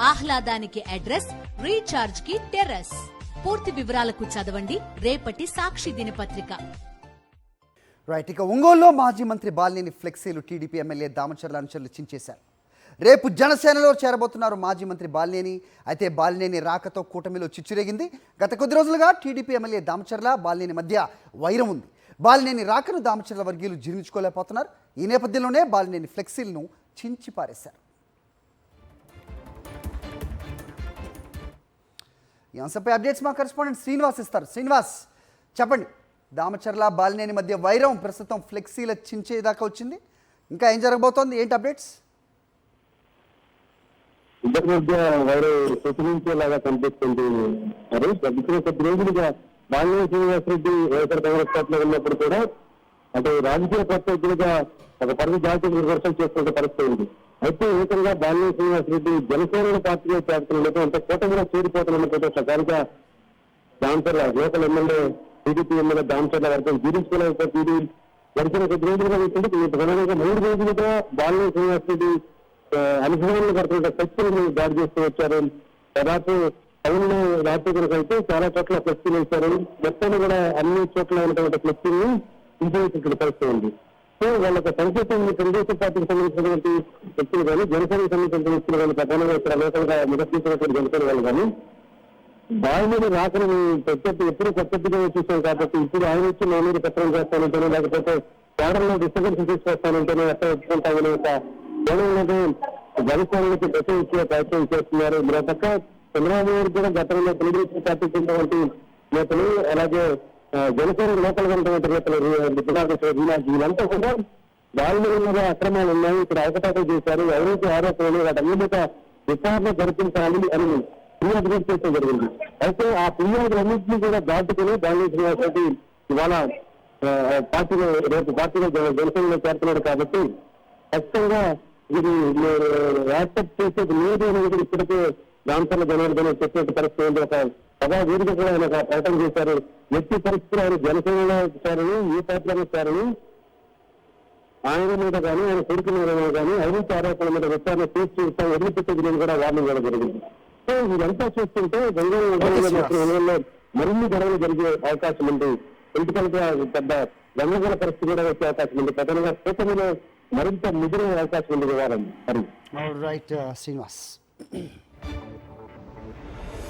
ఆహ్లాదానికి address, recharge కి terrace. పూర్తి వివరాలకు చదవండి రేపటి సాక్షి దినపత్రిక. రైట్, ఇక ఒంగోలులో మాజీ మంత్రి బాలినేని ఫ్లెక్సీలు టీడీపీ ఎమ్మెల్యే దామచర్ల అనుచరులు చించేశారు. రేపు జనసేనలో చేరబోతున్నారు మాజీ మంత్రి బాలినేని. అయితే బాలినేని రాకతో కూటమిలో చిచ్చురేగింది. గత కొద్ది రోజులుగా టీడీపీ ఎమ్మెల్యే దామచర్ల బాలినేని మధ్య వైరం ఉంది. బాలినేని రాకను దామచర్ల వర్గీయులు జీర్ణించుకోలేకపోతున్నారు. ఈ నేపథ్యంలోనే బాలినేని ఫ్లెక్సీలను చించి పారేశారు. ఈ అంశంపై అప్డేట్స్ మా కరెస్పాండెంట్ శ్రీనివాస్ ఇస్తారు. శ్రీనివాస్, చెప్పండి. దామచర్ల బాలినేని మధ్య వైరం ప్రస్తుతం ఫ్లెక్సీల చించేదాకా వచ్చింది. ఇంకా ఏం జరగబోతోంది, ఏంటి అప్డేట్స్? ఇద్దరి మధ్య వైరం ప్రచురించేలాగా కనిపిస్తుంది. మరి కొద్ది రోజులుగా బాలినేని శ్రీనివాసరెడ్డి వైఎస్ఆర్ కాంగ్రెస్ పార్టీలో ఉన్నప్పుడు కూడా అంటే రాజకీయ ప్రత్యర్థులుగా ఒక పరిధి జాతీయ విమర్శలు చేసుకునే పరిస్థితి ఉంది. అయితే ఏకంగా బాలినేని శ్రీనివాసరెడ్డి జనసేన పార్టీలో చేరుతున్నట్టు అంటే కూటమిలో చేరిపోతున్నట్టు సకాలిగా Damacharla local MLA TDP MLA Damacharla వర్గం జీవించుకోలేకపోతే గడిచిన కొద్ది రోజులుగా ప్రధానంగా 3 రోజులుగా బాలినేని శ్రీనివాసరెడ్డి అనుభవాలను పడుతున్న శక్తులను దాడి చేస్తూ వచ్చారు. దాదాపు టౌన్లో రాత్రి కనుక అయితే చాలా చోట్ల ఫ్లెక్సీలు వేశారు. మొత్తాన్ని కూడా అన్ని చోట్ల ఉన్నటువంటి ఫ్లెక్సీని ఇంపోజించిన పరిస్థితి ఉంది. సో వాళ్ళకి సంకేతం తెలుగుదేశం పార్టీకి సంబంధించినటువంటి వ్యక్తులు కానీ జనసేనకు సంబంధించిన వ్యక్తులు కానీ ప్రధానంగా ఇక్కడ లోకల్ గా నిరసించినటువంటి జనసేన వాళ్ళు కానీ బాలినేని రాకని ప్రత్యర్థి ఎప్పుడు ప్రత్యర్థిగా చూసాం కాబట్టి ఇప్పుడు ఆయన వచ్చి నా మీద పత్రం చేస్తానంటేనే లేకపోతే కేంద్రంలో డిస్టర్బెన్స్ తీసుకొస్తానంటేనే ఎట్లా ఒప్పుకుంటామనే ఒక గౌరవంలో జనసేనకి ప్రతి ఇచ్చే ప్రయత్నం చేస్తున్నారు. మరోపక్క చంద్రబాబు నాయుడు కూడా గతంలో తెలుగుదేశం పార్టీ చెందినటువంటి నేతలు అలాగే జనసేన లోకల్ గా ఉన్నటువంటి నేతలు వీళ్ళంతా కూడా బాలినేని మీద అక్రమాలు ఉన్నాయి, ఇక్కడ అవకతవకలు చేశారు, అవినీతి ఆరోపణలు వాటన్ని మీద విచారణ జరిపించాలి అని ఫిర్యాదు చేయడం జరిగింది. అయితే ఆ ఫిర్యాదులన్నింటినీ కూడా దాటుకుని బాలినేని శ్రీనివాసరెడ్డి ఇవాళ పార్టీలో రేపు పార్టీలో జనసేనలో చేరుతున్నాడు కాబట్టి ఖచ్చితంగా ఇది యాక్సెప్ట్ చేసేది లేదు అనేది ఇప్పటికే దామచర్ల జనార్దన్ చెప్పే పరిస్థితి ఉంది. ఒక సభా వేదిక కూడా ఆయన ఒక ప్రకటన చేశారు. ఎట్టి పరిస్థితులు ఆయన జనసేనలో చేరని ఏ పార్టీలో చేరని ఆయన మీద కానీ ఆయన కొడుకు మీద కానీ అవినీతి ఆరోపణల మీద విచారణ పూర్తి చేస్తాం వదిలిపెట్టేది నేను కూడా వార్నింగ్ ఇవ్వడం జరిగింది. సో ఇదంతా చూస్తుంటే గంగలో మరిన్ని గొడవలు జరిగే అవకాశం ఉంది. పొలిటికల్ గా పెద్ద గంగగల పరిస్థితి కూడా వచ్చే అవకాశం ఉంది. ప్రధానంగా కూటమిలో మరింత ముదిరే అవకాశం ఉంది. రైట్ శ్రీనివాస్.